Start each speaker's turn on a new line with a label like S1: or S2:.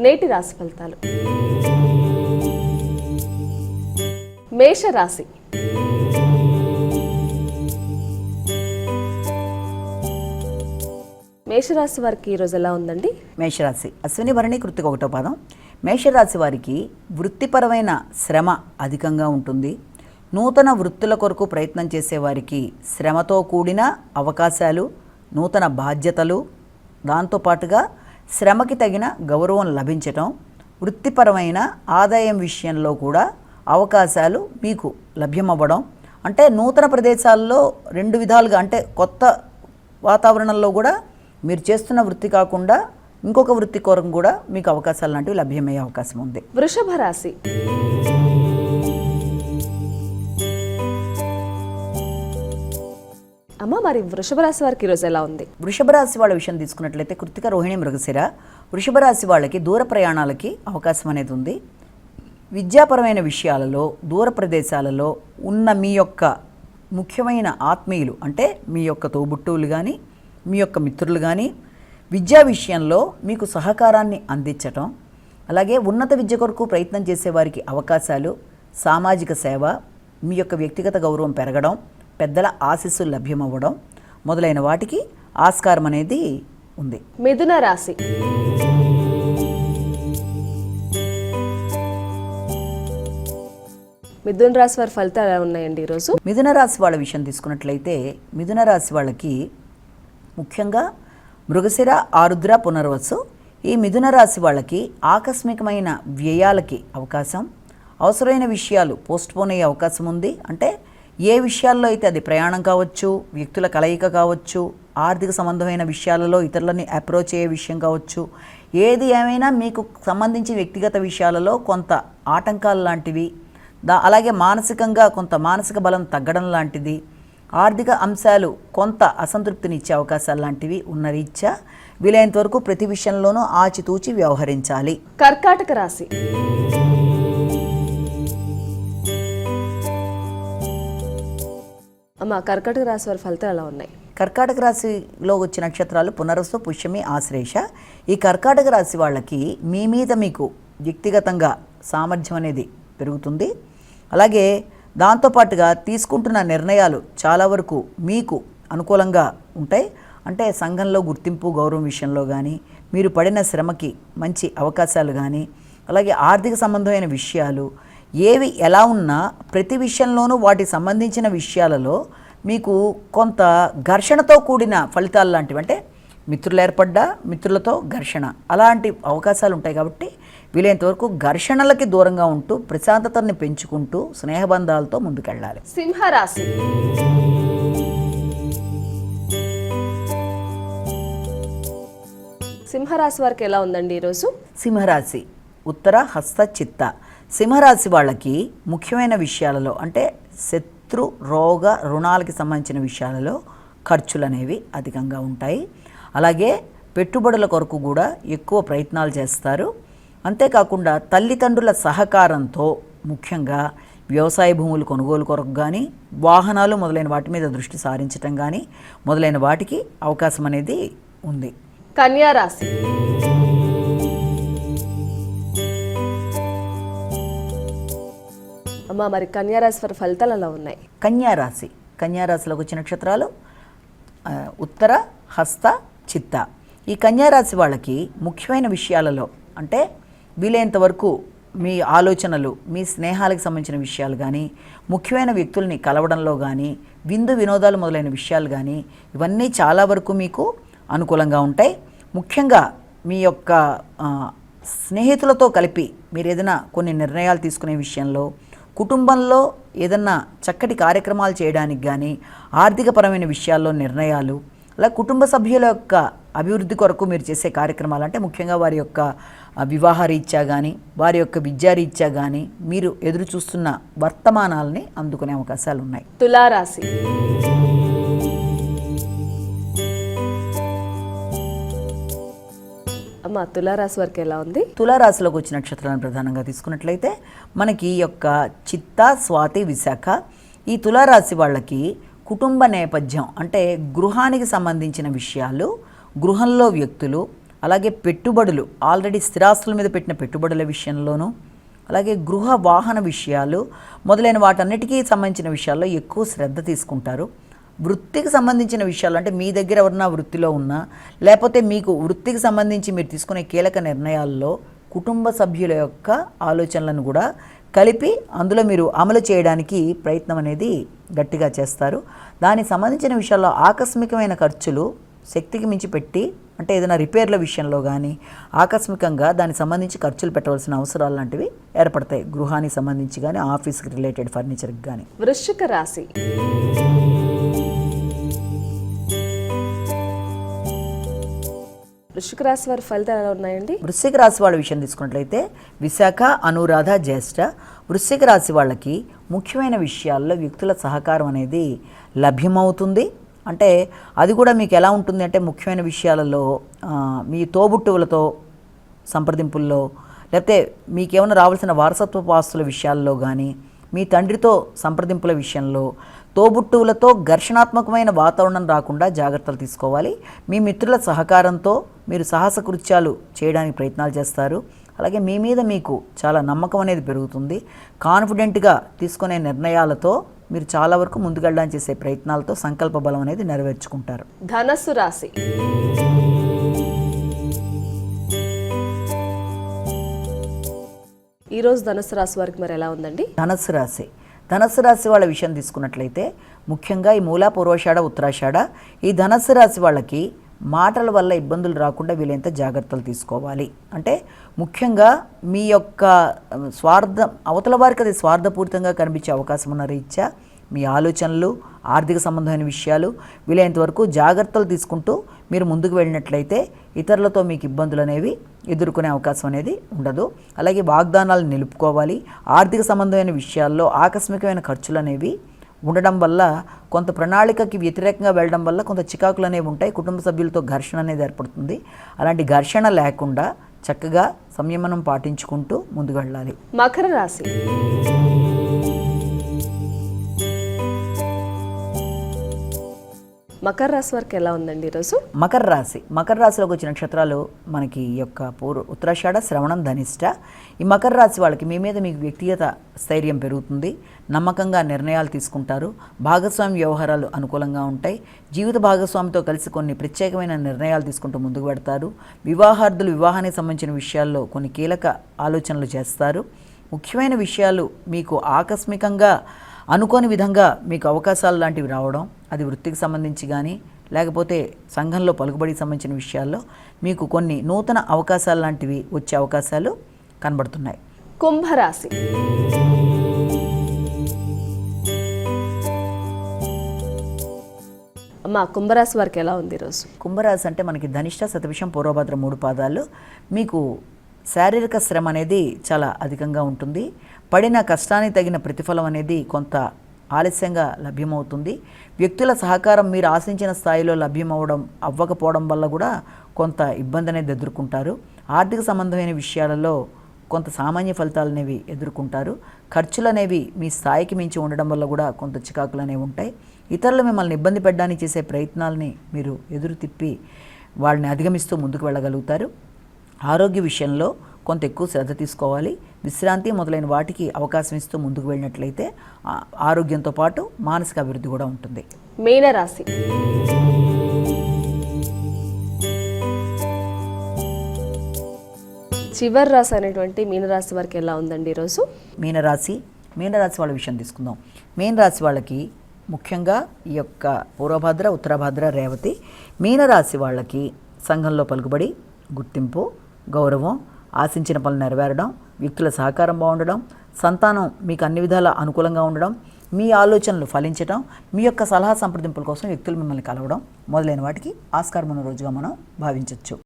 S1: నేటి రాశి ఫలితాలు. మేషరాశి. మేషరాశి వారికి ఈరోజు ఎలా ఉందండి?
S2: మేషరాశి అశ్విని భరణి కృత్తిక 1వ పాదం. మేషరాశి వారికి వృత్తిపరమైన శ్రమ అధికంగా ఉంటుంది. నూతన వృత్తుల కొరకు ప్రయత్నం చేసేవారికి శ్రమతో కూడిన అవకాశాలు, నూతన బాధ్యతలు, దాంతోపాటుగా శ్రమకి తగిన గౌరవం లభించటం, వృత్తిపరమైన ఆదాయం విషయంలో కూడా అవకాశాలు మీకు లభ్యమవ్వడం. అంటే నూతన ప్రదేశాల్లో 2 విధాలుగా, అంటే కొత్త వాతావరణంలో కూడా మీరు చేస్తున్న వృత్తి కాకుండా ఇంకొక వృత్తి కొరకు కూడా మీకు అవకాశాలు లాంటివి లభ్యమయ్యే అవకాశం ఉంది.
S1: వృషభ రాశి. అమ్మ, మరి వృషభ రాశి వారికి ఈరోజు ఎలా ఉంది?
S2: వృషభ రాశి వాళ్ళ విషయం తీసుకున్నట్లయితే కృత్తిక, రోహిణి, మృగశిర. వృషభ రాశి వాళ్ళకి దూర ప్రయాణాలకి అవకాశం అనేది ఉంది. విద్యాపరమైన విషయాలలో, దూర ప్రదేశాలలో ఉన్న మీ యొక్క ముఖ్యమైన ఆత్మీయులు, అంటే మీ యొక్క తోబుట్టువులు కానీ, మీ యొక్క మిత్రులు కానీ విద్యా విషయంలో మీకు సహకారాన్ని అందించటం, అలాగే ఉన్నత విద్య కొరకు ప్రయత్నం చేసేవారికి అవకాశాలు, సామాజిక సేవ, మీ యొక్క వ్యక్తిగత గౌరవం పెరగడం, పెద్దల ఆశీస్సులు లభ్యమవ్వడం మొదలైన వాటికి ఆస్కారం అనేది ఉంది.
S1: మిథున రాశి. మిథున రాశి వారి ఫలితాలు ఎలా ఉన్నాయండి ఈరోజు?
S2: మిథున రాశి వాళ్ళ విషయం తీసుకున్నట్లయితే మిథున రాశి వాళ్ళకి ముఖ్యంగా మృగశిర, ఆరుద్ర, పునర్వసు ఈ మిథున రాశి వాళ్ళకి ఆకస్మికమైన వ్యయాలకి అవకాశం, అవసరమైన విషయాలు పోస్ట్పోన్ అయ్యే అవకాశం ఉంది. అంటే ఏ విషయాల్లో అయితే అది ప్రయాణం కావచ్చు, వ్యక్తుల కలయిక కావచ్చు, ఆర్థిక సంబంధమైన విషయాలలో ఇతరులని అప్రోచ్ అయ్యే విషయం కావచ్చు, ఏది ఏమైనా మీకు సంబంధించి వ్యక్తిగత విషయాలలో కొంత ఆటంకాలు లాంటివి, అలాగే మానసికంగా కొంత మానసిక బలం తగ్గడం లాంటిది, ఆర్థిక అంశాలు కొంత అసంతృప్తినిచ్చే అవకాశాలు లాంటివి ఉన్న రీత్యా వీలైనంత వరకు ప్రతి విషయంలోనూ ఆచితూచి వ్యవహరించాలి.
S1: కర్కాటక రాశి. అమ్మ, కర్కాటక రాశి వారి ఫలితాలు ఎలా ఉన్నాయి?
S2: కర్కాటక రాశిలో వచ్చే నక్షత్రాలు పునరసు, పుష్యమి, ఆశ్లేష. ఈ కర్కాటక రాశి వాళ్ళకి మీ మీద మీకు వ్యక్తిగతంగా సామర్థ్యం అనేది పెరుగుతుంది. అలాగే దాంతోపాటుగా తీసుకుంటున్న నిర్ణయాలు చాలా వరకు మీకు అనుకూలంగా ఉంటాయి. అంటే సంఘంలో గుర్తింపు, గౌరవం విషయంలో కానీ, మీరు పడిన శ్రమకి మంచి అవకాశాలు కానీ, అలాగే ఆర్థిక సంబంధమైన విషయాలు ఏవి ఎలా ఉన్నా ప్రతి విషయంలోనూ వాటికి సంబంధించిన విషయాలలో మీకు కొంత ఘర్షణతో కూడిన ఫలితాలు లాంటివి, అంటే మిత్రులు ఏర్పడ్డా మిత్రులతో ఘర్షణ, అలాంటి అవకాశాలు ఉంటాయి. కాబట్టి వీలైనంత వరకు ఘర్షణలకి దూరంగా ఉంటూ ప్రశాంతతని పెంచుకుంటూ స్నేహబంధాలతో ముందుకెళ్ళాలి.
S1: సింహరాశి. సింహరాశి వారికి ఎలా ఉందండి ఈరోజు?
S2: సింహరాశి ఉత్తర, హస్త, చిత్త. సింహరాశి వాళ్ళకి ముఖ్యమైన విషయాలలో, అంటే శత్రు, రోగ, రుణాలకి సంబంధించిన విషయాలలో ఖర్చులు అనేవి అధికంగా ఉంటాయి. అలాగే పెట్టుబడుల కొరకు కూడా ఎక్కువ ప్రయత్నాలు చేస్తారు. అంతేకాకుండా తల్లిదండ్రుల సహకారంతో ముఖ్యంగా వ్యవసాయ భూములు కొనుగోలు కొరకు కానీ, వాహనాలు మొదలైన వాటి మీద దృష్టి సారించడం కానీ మొదలైన వాటికి అవకాశం అనేది ఉంది.
S1: కన్యా రాశి. అమ్మ, మరి కన్యా రాశి వారి ఫలితాలు ఎలా ఉన్నాయి?
S2: కన్యా రాశిలోకి వచ్చే నక్షత్రాలు ఉత్తర, హస్త, చిత్త. ఈ కన్యా రాశి వాళ్ళకి ముఖ్యమైన విషయాలలో, అంటే వీలైనంత వరకు మీ ఆలోచనలు, మీ స్నేహాలకు సంబంధించిన విషయాలు కానీ, ముఖ్యమైన వ్యక్తుల్ని కలవడంలో కానీ, విందు వినోదాలు మొదలైన విషయాలు కానీ ఇవన్నీ చాలా వరకు మీకు అనుకూలంగా ఉంటాయి. ముఖ్యంగా మీ యొక్క స్నేహితులతో కలిపి మీరు ఏదైనా కొన్ని నిర్ణయాలు తీసుకునే విషయంలో, కుటుంబంలో ఏదన్నా చక్కటి కార్యక్రమాలు చేయడానికి కానీ, ఆర్థికపరమైన విషయాల్లో నిర్ణయాలు, అలా కుటుంబ సభ్యుల యొక్క అభివృద్ధి కొరకు మీరు చేసే కార్యక్రమాలు, అంటే ముఖ్యంగా వారి యొక్క వివాహ రీత్యా కానీ, వారి యొక్క విద్యారీత్యా కానీ మీరు ఎదురు చూస్తున్న వర్తమానాలని అందుకునే అవకాశాలు ఉన్నాయి.
S1: తులారాశి. అమ్మ, తులారాశి వారికి ఎలా ఉంది?
S2: తులారాశిలోకి వచ్చిన నక్షత్రాలను ప్రధానంగా తీసుకున్నట్లయితే మనకి ఈ యొక్క చిత్త, స్వాతి, విశాఖ. ఈ తులారాశి వాళ్ళకి కుటుంబ నేపథ్యం, అంటే గృహానికి సంబంధించిన విషయాలు, గృహంలో వ్యక్తులు, అలాగే పెట్టుబడులు ఆల్రెడీ స్థిరాస్తుల మీద పెట్టిన పెట్టుబడుల విషయంలోనూ, అలాగే గృహ వాహన విషయాలు మొదలైన వాటన్నిటికీ సంబంధించిన విషయాల్లో ఎక్కువ శ్రద్ధ తీసుకుంటారు. వృత్తికి సంబంధించిన విషయాలు అంటే మీ దగ్గర ఎవరన్నా వృత్తిలో ఉన్నా, లేకపోతే మీకు వృత్తికి సంబంధించి మీరు తీసుకునే కీలక నిర్ణయాల్లో కుటుంబ సభ్యుల యొక్క ఆలోచనలను కూడా కలిపి అందులో మీరు అమలు చేయడానికి ప్రయత్నం అనేది గట్టిగా చేస్తారు. దానికి సంబంధించిన విషయాల్లో ఆకస్మికమైన ఖర్చులు శక్తికి మించి పెట్టి, అంటే ఏదైనా రిపేర్ల విషయంలో కానీ ఆకస్మికంగా దానికి సంబంధించి ఖర్చులు పెట్టవలసిన అవసరాలు లాంటివి ఏర్పడతాయి. గృహానికి సంబంధించి కానీ, ఆఫీస్కి రిలేటెడ్ ఫర్నిచర్కి కానీ.
S1: వృశ్చిక రాశి. వృశ్చిక రాశి వారి ఫలితాలు ఎలా ఉన్నాయండి?
S2: వృశ్చిక రాశి వాళ్ళ విషయం తీసుకున్నట్లయితే విశాఖ, అనురాధ, జ్యేష్ఠ వృశ్చిక రాశి వాళ్ళకి ముఖ్యమైన విషయాల్లో వ్యక్తుల సహకారం అనేది లభ్యమవుతుంది. అంటే అది కూడా మీకు ఎలా ఉంటుంది అంటే ముఖ్యమైన విషయాలలో మీ తోబుట్టువులతో సంప్రదింపుల్లో, లేకపోతే మీకేమైనా రావాల్సిన వారసత్వపు ఆస్తుల విషయాల్లో కానీ, మీ తండ్రితో సంప్రదింపుల విషయంలో, తోబుట్టువులతో ఘర్షణాత్మకమైన వాతావరణం రాకుండా జాగ్రత్తలు తీసుకోవాలి. మీ మిత్రుల సహకారంతో మీరు సాహస కృత్యాలు చేయడానికి ప్రయత్నాలు చేస్తారు. అలాగే మీ మీద మీకు చాలా నమ్మకం అనేది పెరుగుతుంది. కాన్ఫిడెంట్గా తీసుకునే నిర్ణయాలతో మీరు చాలా వరకు ముందుకెళ్ళడానికి చేసే ప్రయత్నాలతో సంకల్ప బలం అనేది నెరవేర్చుకుంటారు.
S1: ధనస్సు రాశి. ఈరోజు ధనస్సు రాశి వారికి మరి ఎలా ఉందండి?
S2: ధనస్సు రాశి వాళ్ళ విషయం తీసుకున్నట్లయితే ముఖ్యంగా ఈ మూలా, పూర్వాషాఢ, ఉత్తరాషాఢ ఈ ధనస్సు రాశి వాళ్ళకి మాటల వల్ల ఇబ్బందులు రాకుండా వీలైనంత జాగ్రత్తలు తీసుకోవాలి. అంటే ముఖ్యంగా మీ యొక్క స్వార్థం అవతల వారికి అది స్వార్థపూరితంగా కనిపించే అవకాశం ఉన్న రీత్యా మీ ఆలోచనలు, ఆర్థిక సంబంధమైన విషయాలు వీలైనంత వరకు జాగ్రత్తలు తీసుకుంటూ మీరు ముందుకు వెళ్ళినట్లయితే ఇతరులతో మీకు ఇబ్బందులు అనేవి ఎదుర్కొనే అవకాశం అనేది ఉండదు. అలాగే వాగ్దానాలు నిలుపుకోవాలి. ఆర్థిక సంబంధమైన విషయాల్లో ఆకస్మికమైన ఖర్చులు అనేవి ఉండడం వల్ల, కొంత ప్రణాళికకి వ్యతిరేకంగా వెళ్ళడం వల్ల కొంత చికాకులు అనేవి ఉంటాయి. కుటుంబ సభ్యులతో ఘర్షణ అనేది ఏర్పడుతుంది. అలాంటి ఘర్షణ లేకుండా చక్కగా సంయమనం పాటించుకుంటూ ముందుకు వెళ్ళాలి.
S1: మకర రాశి. మకర రాశి వారికి ఎలా ఉందండి ఈరోజు?
S2: మకర రాశిలోకి వచ్చిన నక్షత్రాలు మనకి ఈ యొక్క ఉత్తరాషాఢ, శ్రవణం, ధనిష్ట. ఈ మకర రాశి వాళ్ళకి మీ మీద మీకు వ్యక్తిగత స్థైర్యం పెరుగుతుంది. నమ్మకంగా నిర్ణయాలు తీసుకుంటారు. భాగస్వామి వ్యవహారాలు అనుకూలంగా ఉంటాయి. జీవిత భాగస్వామితో కలిసి కొన్ని ప్రత్యేకమైన నిర్ణయాలు తీసుకుంటూ ముందుకు పెడతారు. వివాహార్థులు వివాహానికి సంబంధించిన విషయాల్లో కొన్ని కీలక ఆలోచనలు చేస్తారు. ముఖ్యమైన విషయాలు మీకు ఆకస్మికంగా అనుకోని విధంగా మీకు అవకాశాలు లాంటివి రావడం, అది వృత్తికి సంబంధించి కానీ, లేకపోతే సంఘంలో పలుకుబడికి సంబంధించిన విషయాల్లో మీకు కొన్ని నూతన అవకాశాలు లాంటివి వచ్చే అవకాశాలు కనబడుతున్నాయి.
S1: కుంభరాశి. అమ్మా, కుంభరాశి వారికి ఎలా ఉంది ఈరోజు?
S2: కుంభరాశి అంటే మనకి ధనిష్ట, శతభిషం, పూర్వభద్ర 3 పాదాలు. మీకు శారీరక శ్రమ అనేది చాలా అధికంగా ఉంటుంది. పడిన కష్టానికి తగిన ప్రతిఫలం అనేది కొంత ఆలస్యంగా లభ్యమవుతుంది. వ్యక్తుల సహకారం మీరు ఆశించిన స్థాయిలో అవ్వకపోవడం వల్ల కూడా కొంత ఇబ్బంది అనేది ఎదుర్కొంటారు. ఆర్థిక సంబంధమైన విషయాలలో కొంత సామాన్య ఫలితాలు అనేవి ఎదుర్కొంటారు. ఖర్చులు అనేవి మీ స్థాయికి మించి ఉండడం వల్ల కూడా కొంత చికాకులు అనేవి ఉంటాయి. ఇతరులు మిమ్మల్ని ఇబ్బంది పెట్టడానికి చేసే ప్రయత్నాలని మీరు ఎదురు తిప్పి వాళ్ళని అధిగమిస్తూ ముందుకు వెళ్ళగలుగుతారు. ఆరోగ్య విషయంలో కొంత ఎక్కువ శ్రద్ధ తీసుకోవాలి. విశ్రాంతి మొదలైన వాటికి అవకాశం ఇస్తూ ముందుకు వెళ్ళినట్లయితే ఆరోగ్యంతో పాటు మానసిక అభివృద్ధి కూడా ఉంటుంది.
S1: మీనరాశి. చివరి రాశి అనేటువంటి మీనరాశి వారికి ఎలా ఉందండి ఈరోజు?
S2: మీనరాశి వాళ్ళ విషయం తీసుకుందాం. మీనరాశి వాళ్ళకి ముఖ్యంగా ఈ యొక్క పూర్వభద్ర, ఉత్తరభద్ర, రేవతి మీనరాశి వాళ్ళకి సంఘంలో పలుకుబడి, గుర్తింపు, గౌరవం, ఆశించిన పనులు నెరవేరడం, వ్యక్తుల సహకారం బాగుండడం, సంతానం మీకు అన్ని విధాల అనుకూలంగా ఉండడం, మీ ఆలోచనలు ఫలించడం, మీ యొక్క సలహా సంప్రదింపుల కోసం వ్యక్తులు మిమ్మల్ని కలవడం మొదలైన వాటికి ఆస్కారం ఉన్న రోజుగా మనం భావించవచ్చు.